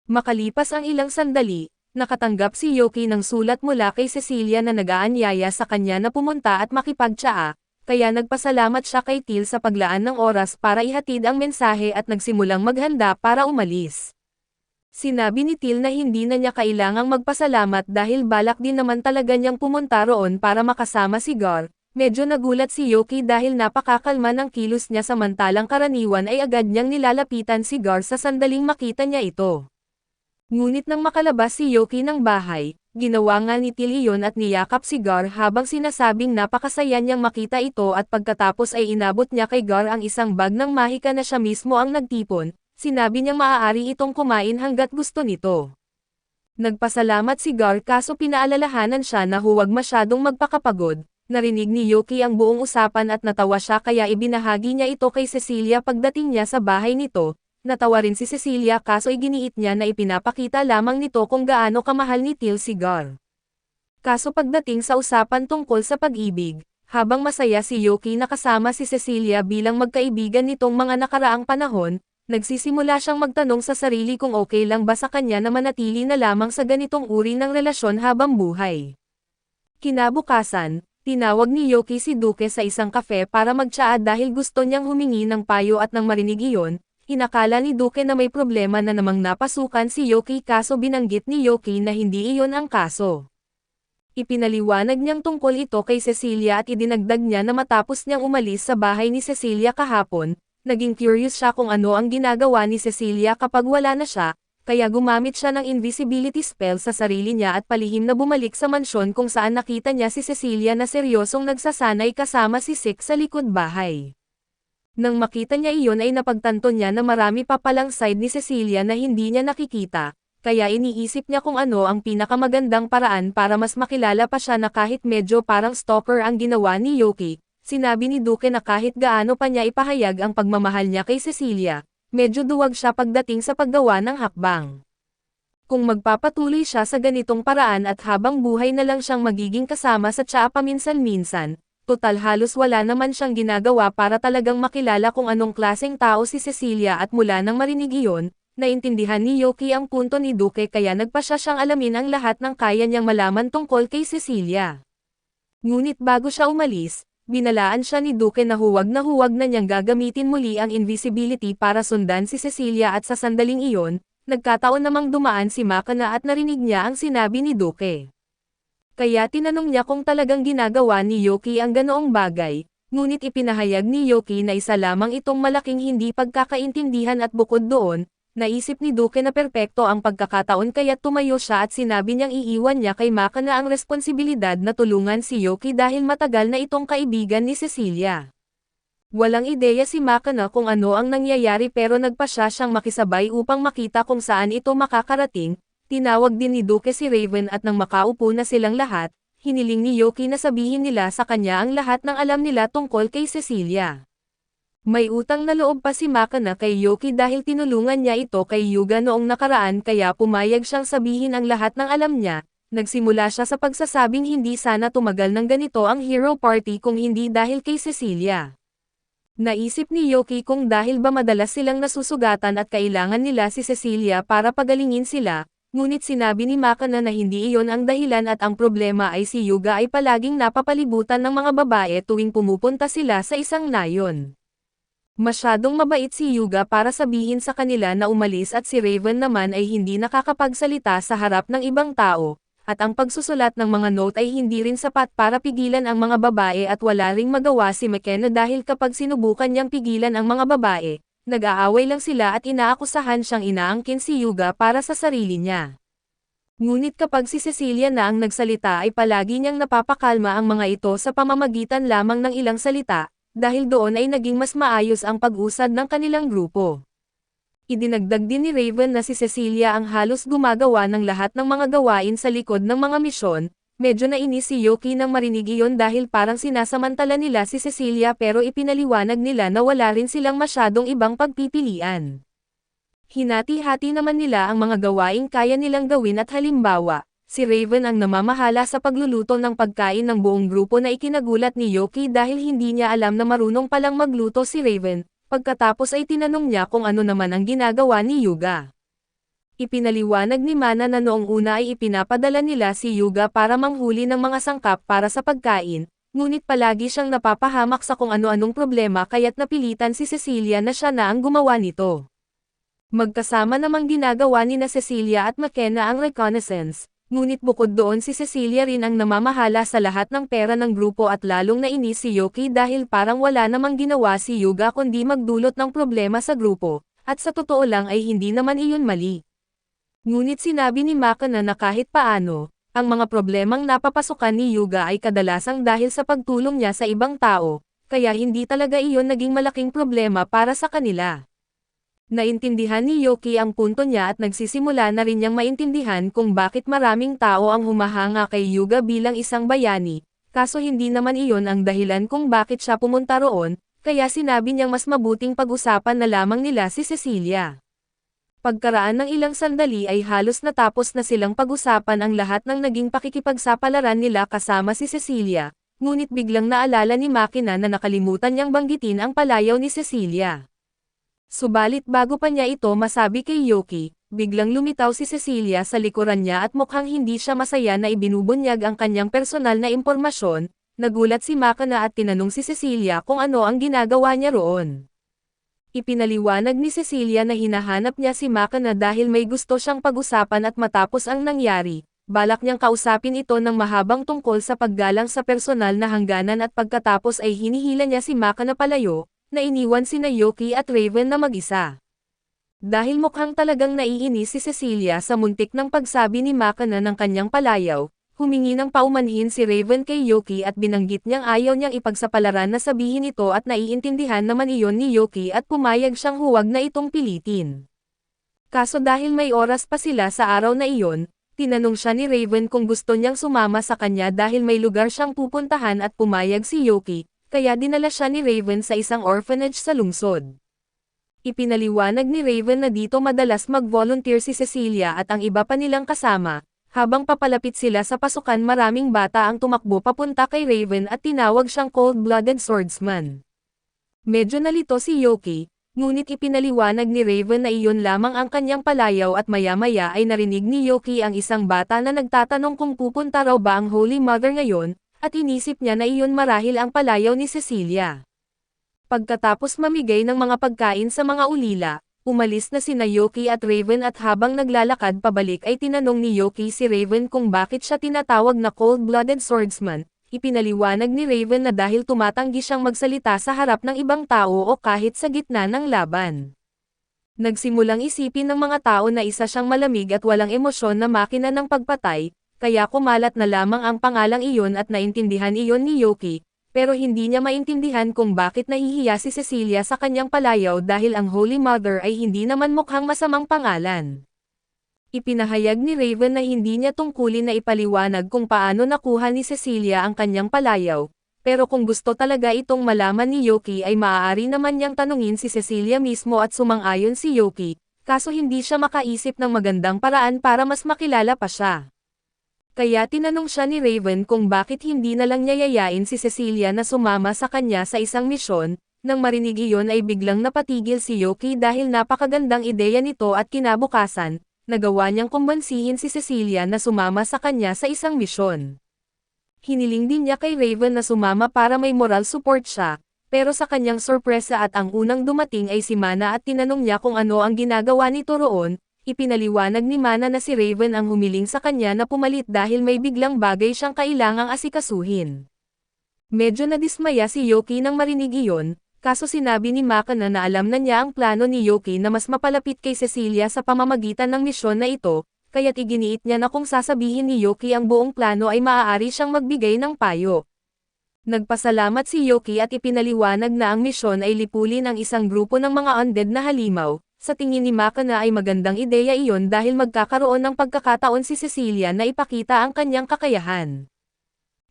Makalipas ang ilang sandali, nakatanggap si Yuki ng sulat mula kay Cecilia na nag-aanyaya sa kanya na pumunta at makipagtsaa, kaya nagpasalamat siya kay Till sa paglaan ng oras para ihatid ang mensahe at nagsimulang maghanda para umalis. Sinabi ni Till na hindi na niya kailangang magpasalamat dahil balak din naman talaga niyang pumunta roon para makasama si Gar. Medyo nagulat si Yuki dahil napakakalma ng kilos niya samantalang karaniwan ay agad niyang nilalapitan si Gar sa sandaling makita niya ito. Ngunit nang makalabas si Yuki ng bahay, ginawa nga ni Till iyon at niyakap si Gar habang sinasabing napakasaya niyang makita ito at pagkatapos ay inabot niya kay Gar ang isang bag ng mahika na siya mismo ang nagtipon. Sinabi niyang maaari itong kumain hanggat gusto nito. Nagpasalamat si Gar kaso pinaalalahanan siya na huwag masyadong magpakapagod. Narinig ni Yuki ang buong usapan at natawa siya kaya ibinahagi niya ito kay Cecilia pagdating niya sa bahay nito. Natawa rin si Cecilia kaso iginiit niya na ipinapakita lamang nito kung gaano kamahal ni Till si Gar. Kaso pagdating sa usapan tungkol sa pag-ibig, habang masaya si Yuki nakasama si Cecilia bilang magkaibigan nitong mga nakaraang panahon, nagsisimula siyang magtanong sa sarili kung okay lang ba sa kanya na manatili na lamang sa ganitong uri ng relasyon habang buhay. Kinabukasan, tinawag ni Yuki si Duke sa isang kafe para magtsaa dahil gusto niyang humingi ng payo at nang marinig iyon, inakala ni Duke na may problema na namang napasukan si Yuki kaso binanggit ni Yuki na hindi iyon ang kaso. Ipinaliwanag niyang tungkol ito kay Cecilia at idinagdag niya na matapos niyang umalis sa bahay ni Cecilia kahapon, naging curious siya kung ano ang ginagawa ni Cecilia kapag wala na siya, kaya gumamit siya ng invisibility spell sa sarili niya at palihim na bumalik sa mansyon kung saan nakita niya si Cecilia na seryosong nagsasanay kasama si Sik sa likod bahay. Nang makita niya iyon ay napagtanto niya na marami pa palang side ni Cecilia na hindi niya nakikita, kaya iniisip niya kung ano ang pinakamagandang paraan para mas makilala pa siya na kahit medyo parang stalker ang ginawa ni Yuki. Sinabi ni Duke na kahit gaano pa niya ipahayag ang pagmamahal niya kay Cecilia, medyo duwag siya pagdating sa paggawa ng hakbang. Kung magpapatuloy siya sa ganitong paraan at habang buhay na lang siyang magiging kasama sa tsaa paminsan-minsan, total halos wala naman siyang ginagawa para talagang makilala kung anong klaseng tao si Cecilia at mula nang marinig iyon, naintindihan ni Yuki ang punto ni Duke kaya nagpasya siyang alamin ang lahat ng kaya niyang malaman tungkol kay Cecilia. Ngunit bago siya umalis, binalaan siya ni Duke na huwag na niyang gagamitin muli ang invisibility para sundan si Cecilia at sa sandaling iyon, nagkataon namang dumaan si Makana at narinig niya ang sinabi ni Duke. Kaya tinanong niya kung talagang ginagawa ni Yuki ang ganoong bagay, ngunit ipinahayag ni Yuki na isa lamang itong malaking hindi pagkakaintindihan at bukod doon, naisip ni Duke na perpekto ang pagkakataon kaya tumayo siya at sinabi niyang iiwan niya kay Makana ang responsibilidad na tulungan si Yuki dahil matagal na itong kaibigan ni Cecilia. Walang ideya si Makana kung ano ang nangyayari pero nagpasya siyang makisabay upang makita kung saan ito makakarating. Tinawag din ni Duke si Raven at nang makaupo na silang lahat, hiniling ni Yuki na sabihin nila sa kanya ang lahat ng alam nila tungkol kay Cecilia. May utang na loob pa si Makana kay Yuki dahil tinulungan niya ito kay Yuga noong nakaraan kaya pumayag siyang sabihin ang lahat ng alam niya. Nagsimula siya sa pagsasabing hindi sana tumagal ng ganito ang hero party kung hindi dahil kay Cecilia. Naisip ni Yuki kung dahil ba madalas silang nasusugatan at kailangan nila si Cecilia para pagalingin sila, ngunit sinabi ni Makana na hindi iyon ang dahilan at ang problema ay si Yuga ay palaging napapalibutan ng mga babae tuwing pumupunta sila sa isang nayon. Masyadong mabait si Yuga para sabihin sa kanila na umalis at si Raven naman ay hindi nakakapagsalita sa harap ng ibang tao, at ang pagsusulat ng mga note ay hindi rin sapat para pigilan ang mga babae at wala ring magawa si McKenna dahil kapag sinubukan niyang pigilan ang mga babae, nag-aaway lang sila at inaakusahan siyang inaangkin si Yuga para sa sarili niya. Ngunit kapag si Cecilia na ang nagsalita ay palagi niyang napapakalma ang mga ito sa pamamagitan lamang ng ilang salita, dahil doon ay naging mas maayos ang pag-usad ng kanilang grupo. Idinagdag din ni Raven na si Cecilia ang halos gumagawa ng lahat ng mga gawain sa likod ng mga misyon. Medyo nainis si Yuki nang marinig iyon dahil parang sinasamantala nila si Cecilia pero ipinaliwanag nila na wala rin silang masyadong ibang pagpipilian. Hinati-hati naman nila ang mga gawaing kaya nilang gawin at halimbawa, si Raven ang namamahala sa pagluluto ng pagkain ng buong grupo na ikinagulat ni Yuki dahil hindi niya alam na marunong palang magluto si Raven. Pagkatapos ay tinanong niya kung ano naman ang ginagawa ni Yuga. Ipinaliwanag ni Mana na noong una ay ipinapadala nila si Yuga para manghuli ng mga sangkap para sa pagkain, ngunit palagi siyang napapahamak sa kung ano-anong problema kaya't napilitan si Cecilia na siya na ang gumawa nito. Magkasama namang ginagawa ni na Cecilia at McKenna ang reconnaissance, ngunit bukod doon si Cecilia rin ang namamahala sa lahat ng pera ng grupo at lalong nainis si Yoki dahil parang wala namang ginawa si Yuga kundi magdulot ng problema sa grupo, at sa totoo lang ay hindi naman iyon mali. Ngunit sinabi ni Makana na kahit paano, ang mga problemang napapasukan ni Yuga ay kadalasang dahil sa pagtulong niya sa ibang tao, kaya hindi talaga iyon naging malaking problema para sa kanila. Naintindihan ni Yoki ang punto niya at nagsisimula na rin niyang maintindihan kung bakit maraming tao ang humahanga kay Yuga bilang isang bayani, kaso hindi naman iyon ang dahilan kung bakit siya pumunta roon, kaya sinabi niyang mas mabuting pag-usapan na lamang nila si Cecilia. Pagkaraan ng ilang sandali ay halos natapos na silang pag-usapan ang lahat ng naging pakikipagsapalaran nila kasama si Cecilia, ngunit biglang naalala ni Makina na nakalimutan niyang banggitin ang palayaw ni Cecilia. Subalit bago pa niya ito masabi kay Yoki, biglang lumitaw si Cecilia sa likuran niya at mukhang hindi siya masaya na ibinubunyag ang kanyang personal na impormasyon. Nagulat si Makina at tinanong si Cecilia kung ano ang ginagawa niya roon. Ipinaliwanag ni Cecilia na hinahanap niya si Makina dahil may gusto siyang pag-usapan at matapos ang nangyari, balak niyang kausapin ito ng mahabang tungkol sa paggalang sa personal na hangganan at pagkatapos ay hinihila niya si Makina palayo, na iniwan sina Yoki at Raven na mag-isa. Dahil mukhang talagang naiinis si Cecilia sa muntik ng pagsabi ni Makina ng kanyang palayaw, humingi ng paumanhin si Raven kay Yoki at binanggit niyang ayaw niyang ipagsapalaran na sabihin ito at naiintindihan naman iyon ni Yoki at pumayag siyang huwag na itong pilitin. Kaso dahil may oras pa sila sa araw na iyon, tinanong siya ni Raven kung gusto niyang sumama sa kanya dahil may lugar siyang pupuntahan at pumayag si Yoki, kaya dinala siya ni Raven sa isang orphanage sa lungsod. Ipinaliwanag ni Raven na dito madalas mag-volunteer si Cecilia at ang iba pa nilang kasama. Habang papalapit sila sa pasukan maraming bata ang tumakbo papunta kay Raven at tinawag siyang cold-blooded swordsman. Medyo nalito si Yoki, ngunit ipinaliwanag ni Raven na iyon lamang ang kanyang palayaw at maya-maya ay narinig ni Yoki ang isang bata na nagtatanong kung pupunta raw ba ang Holy Mother ngayon, at inisip niya na iyon marahil ang palayaw ni Cecilia. Pagkatapos mamigay ng mga pagkain sa mga ulila, umalis na sina Yoki at Raven at habang naglalakad pabalik ay tinanong ni Yoki si Raven kung bakit siya tinatawag na cold-blooded swordsman. Ipinaliwanag ni Raven na dahil tumatanggi siyang magsalita sa harap ng ibang tao o kahit sa gitna ng laban. Nagsimulang isipin ng mga tao na isa siyang malamig at walang emosyon na makina ng pagpatay, kaya kumalat na lamang ang pangalang iyon at naintindihan iyon ni Yoki. Pero hindi niya maintindihan kung bakit nahihiya si Cecilia sa kanyang palayaw dahil ang Holy Mother ay hindi naman mukhang masamang pangalan. Ipinahayag ni Raven na hindi niya tungkulin na ipaliwanag kung paano nakuha ni Cecilia ang kanyang palayaw, pero kung gusto talaga itong malaman ni Yoki ay maaari naman niyang tanungin si Cecilia mismo at sumang-ayon si Yoki, kaso hindi siya makaisip ng magandang paraan para mas makilala pa siya. Kaya tinanong siya ni Raven kung bakit hindi na lang niya yayain si Cecilia na sumama sa kanya sa isang misyon. Nang marinig iyon ay biglang napatigil si Yoki dahil napakagandang ideya nito at kinabukasan, nagawa niyang kumbansihin si Cecilia na sumama sa kanya sa isang misyon. Hiniling din niya kay Raven na sumama para may moral support siya, pero sa kanyang sorpresa at ang unang dumating ay si Mana at tinanong niya kung ano ang ginagawa nito roon. Ipinaliwanag ni Mana na si Raven ang humiling sa kanya na pumalit dahil may biglang bagay siyang kailangang asikasuhin. Medyo nadismaya si Yoki nang marinig iyon, kaso sinabi ni Makina na alam na niya ang plano ni Yoki na mas mapalapit kay Cecilia sa pamamagitan ng misyon na ito, kaya't iginiit niya na kung sasabihin ni Yoki ang buong plano ay maaari siyang magbigay ng payo. Nagpasalamat si Yoki at ipinaliwanag na ang misyon ay lipulin ang isang grupo ng mga undead na halimaw. Sa tingin ni Makina ay magandang ideya iyon dahil magkakaroon ng pagkakataon si Cecilia na ipakita ang kanyang kakayahan.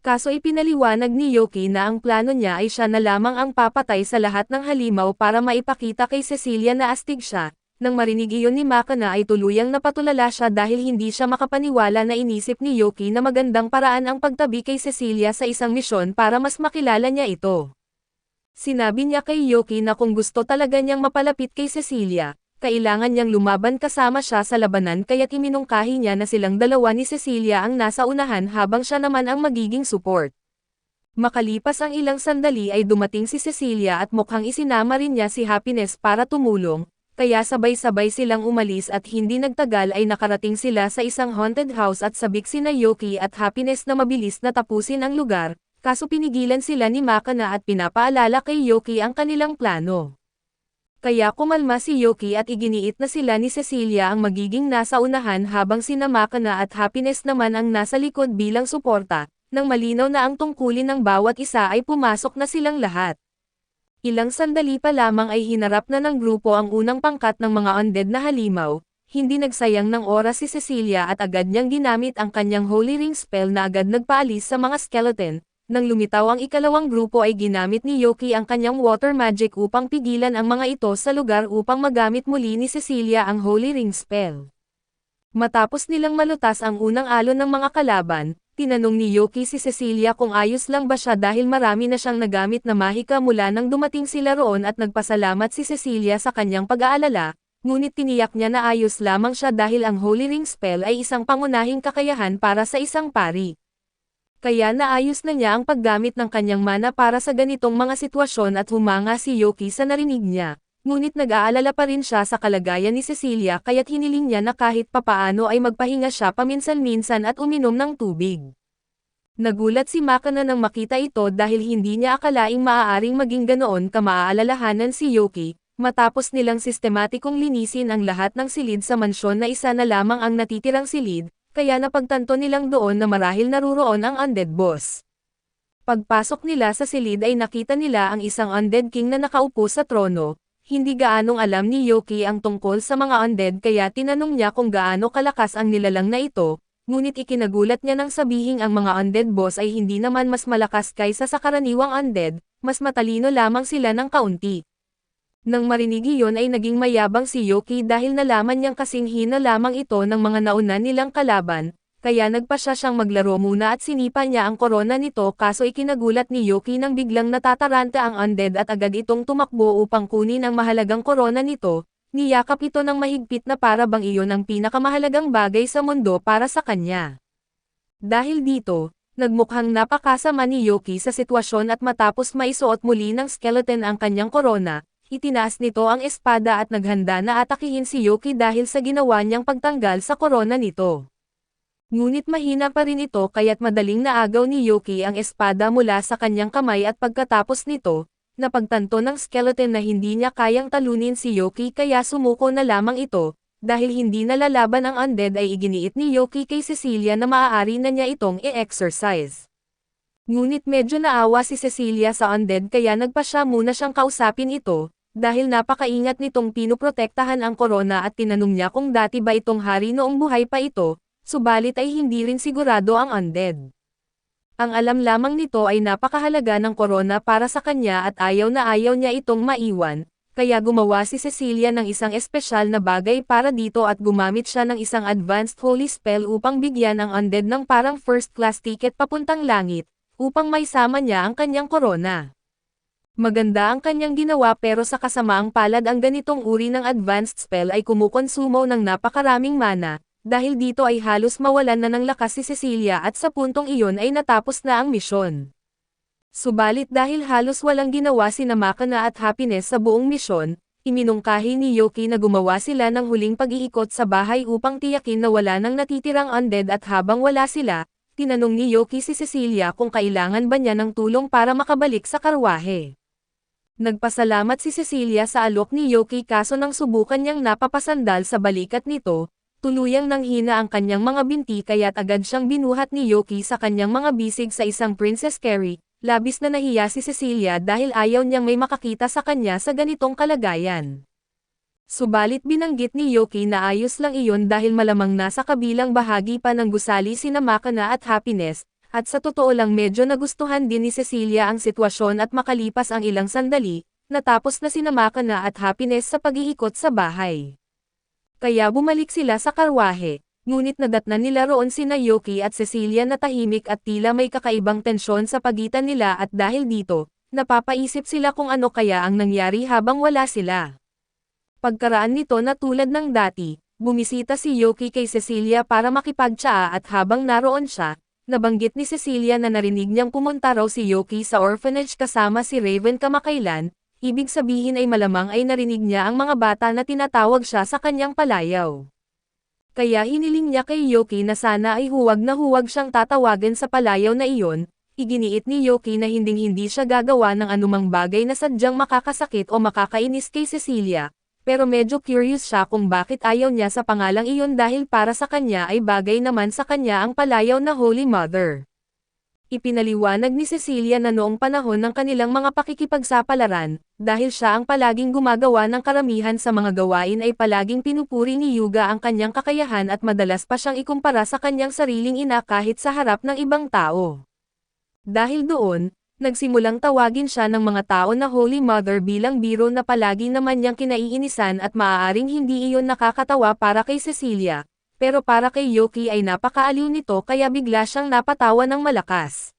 Kaso ipinaliwanag ni Yoki na ang plano niya ay siya na lamang ang papatay sa lahat ng halimaw para maipakita kay Cecilia na astig siya. Nang marinig iyon ni Makina ay tuluyang napatulala siya dahil hindi siya makapaniwala na inisip ni Yoki na magandang paraan ang pagtabi kay Cecilia sa isang misyon para mas makilala niya ito. Sinabi niya kay Yoki na kung gusto talaga niyang mapalapit kay Cecilia, kailangan niyang lumaban kasama siya sa labanan kaya't iminungkahi niya na silang dalawa ni Cecilia ang nasa unahan habang siya naman ang magiging support. Makalipas ang ilang sandali ay dumating si Cecilia at mukhang isinama rin niya si Happiness para tumulong, kaya sabay-sabay silang umalis at hindi nagtagal ay nakarating sila sa isang haunted house at sabik sina Yoki at Happiness na mabilis na tapusin ang lugar, kaso pinigilan sila ni Makana at pinapaalala kay Yoki ang kanilang plano. Kaya kumalma si Yoki at iginiit na sila ni Cecilia ang magiging nasa unahan habang sina Makana at Happiness naman ang nasa likod bilang suporta, nang malinaw na ang tungkulin ng bawat isa ay pumasok na silang lahat. Ilang sandali pa lamang ay hinarap na ng grupo ang unang pangkat ng mga undead na halimaw, hindi nagsayang ng oras si Cecilia at agad niyang ginamit ang kanyang Holy Ring spell na agad nagpaalis sa mga skeleton. Nang lumitaw ang ikalawang grupo ay ginamit ni Yoki ang kanyang water magic upang pigilan ang mga ito sa lugar upang magamit muli ni Cecilia ang Holy Ring spell. Matapos nilang malutas ang unang alon ng mga kalaban, tinanong ni Yoki si Cecilia kung ayos lang ba siya dahil marami na siyang nagamit na mahika mula nang dumating sila roon at nagpasalamat si Cecilia sa kanyang pag-aalala, ngunit tiniyak niya na ayos lamang siya dahil ang Holy Ring spell ay isang pangunahing kakayahan para sa isang pari. Kaya naayos na niya ang paggamit ng kanyang mana para sa ganitong mga sitwasyon at humanga si Yoki sa narinig niya, ngunit nag-aalala pa rin siya sa kalagayan ni Cecilia kaya't hiniling niya na kahit papaano ay magpahinga siya paminsan-minsan at uminom ng tubig. Nagulat si Makana nang makita ito dahil hindi niya akalaing maaaring maging ganoon ka-maaalalahanan si Yoki, matapos nilang sistematikong linisin ang lahat ng silid sa mansyon na isa na lamang ang natitirang silid, kaya napagtanto nilang doon na marahil naruroon ang undead boss. Pagpasok nila sa silid ay nakita nila ang isang undead king na nakaupo sa trono, hindi gaanong alam ni Yoki ang tungkol sa mga undead kaya tinanong niya kung gaano kalakas ang nilalang na ito, ngunit ikinagulat niya nang sabihing ang mga undead boss ay hindi naman mas malakas kaysa sa karaniwang undead, mas matalino lamang sila ng kaunti. Nang marinig iyon ay naging mayabang si Yoki dahil nalaman niyang kasing hina lamang ito ng mga nauna nilang kalaban, kaya nagpasya siyang maglaro muna at sinipa niya ang korona nito kaso ikinagulat ni Yoki nang biglang natataranta ang undead at agad itong tumakbo upang kunin ang mahalagang korona nito, niyakap ito ng mahigpit na para bang iyon ang pinakamahalagang bagay sa mundo para sa kanya. Dahil dito, nagmukhang napakasama ni Yoki sa sitwasyon at matapos maisuot muli ng skeleton ang kanyang korona, itinaas nito ang espada at naghanda na atakihin si Yoki dahil sa ginawa niyang pagtanggal sa korona nito. Ngunit mahina pa rin ito kaya't madaling naagaw ni Yoki ang espada mula sa kanyang kamay at pagkatapos nito, napagtanto ng skeleton na hindi niya kayang talunin si Yoki kaya sumuko na lamang ito, dahil hindi nalalaban ang undead ay iginiit ni Yoki kay Cecilia na maaari na niya itong i-exercise. Ngunit medyo naawa si Cecilia sa undead kaya nagpa siya muna siyang kausapin ito, dahil napakaingat nitong pinoprotektahan ang korona at tinanong niya kung dati ba itong hari noong buhay pa ito, subalit ay hindi rin sigurado ang undead. Ang alam lamang nito ay napakahalaga ng korona para sa kanya at ayaw na ayaw niya itong maiwan, kaya gumawa si Cecilia ng isang espesyal na bagay para dito at gumamit siya ng isang advanced holy spell upang bigyan ang undead ng parang first class ticket papuntang langit, upang maisama niya ang kanyang korona. Maganda ang kanyang ginawa pero sa kasamaang palad ang ganitong uri ng advanced spell ay kumukonsumo ng napakaraming mana, dahil dito ay halos mawalan na ng lakas si Cecilia at sa puntong iyon ay natapos na ang misyon. Subalit dahil halos walang ginawa sina Makana at Happiness sa buong misyon, iminungkahi ni Yoki na gumawa sila ng huling pag-iikot sa bahay upang tiyakin na wala nang natitirang undead at habang wala sila, tinanong ni Yoki si Cecilia kung kailangan ba niya ng tulong para makabalik sa karwahe. Nagpasalamat si Cecilia sa alok ni Yoki kaso nang subukan niyang napapasandal sa balikat nito, tuluyang nanghina ang kanyang mga binti kaya't agad siyang binuhat ni Yoki sa kanyang mga bisig sa isang princess carry, labis na nahiya si Cecilia dahil ayaw niyang may makakita sa kanya sa ganitong kalagayan. Subalit binanggit ni Yoki na ayos lang iyon dahil malamang nasa kabilang bahagi pa ng gusali sina Makana at Happiness, at sa totoo lang medyo nagustuhan din ni Cecilia ang sitwasyon at makalipas ang ilang sandali, natapos na sina Makana at Happiness sa pag-iikot sa bahay. Kaya bumalik sila sa karwahe, ngunit nadatnan nila roon sina Yoki at Cecilia na tahimik at tila may kakaibang tensyon sa pagitan nila at dahil dito, napapaisip sila kung ano kaya ang nangyari habang wala sila. Pagkaraan nito na tulad ng dati, bumisita si Yoki kay Cecilia para makipagtsaa at habang naroon siya, nabanggit ni Cecilia na narinig niyang pumunta raw si Yoki sa orphanage kasama si Raven kamakailan, ibig sabihin ay malamang ay narinig niya ang mga bata na tinatawag siya sa kanyang palayaw. Kaya hiniling niya kay Yoki na sana ay huwag na huwag siyang tatawagan sa palayaw na iyon. Iginiit ni Yoki na hinding-hindi siya gagawa ng anumang bagay na sadyang makakasakit o makakainis kay Cecilia, pero medyo curious siya kung bakit ayaw niya sa pangalang iyon dahil para sa kanya ay bagay naman sa kanya ang palayaw na Holy Mother. Ipinaliwanag ni Cecilia na noong panahon ng kanilang mga pakikipagsapalaran, dahil siya ang palaging gumagawa ng karamihan sa mga gawain ay palaging pinupuri ni Yuga ang kanyang kakayahan at madalas pa siyang ikumpara sa kanyang sariling ina kahit sa harap ng ibang tao. Dahil doon, nagsimulang tawagin siya ng mga tao na Holy Mother bilang biro na palagi naman niyang kinaiinisan at maaaring hindi iyon nakakatawa para kay Cecilia. Pero para kay Yoki ay napakaaliw nito kaya bigla siyang napatawa ng malakas.